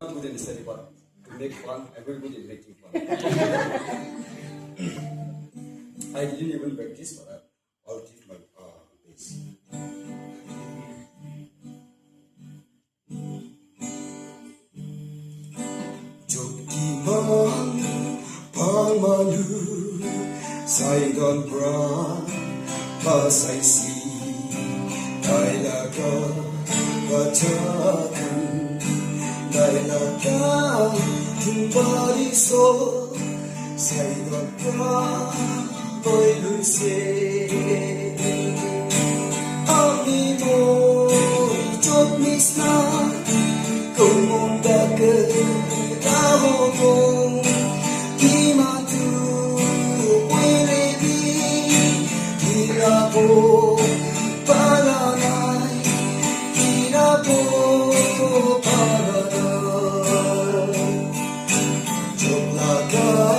not good in study, but to make fun, I'm very good in making fun. I didn't even practice, but I'll give my best. Jokiman pamalu Saigon bra pasaisi Dailaga bacakan Dailaga kembali so Saigon bra boiluse Ami mo jod misna Kumunda ke Rahong Kimatu Wirebi Kirabo Paranai Kirabo Paranai Joglaka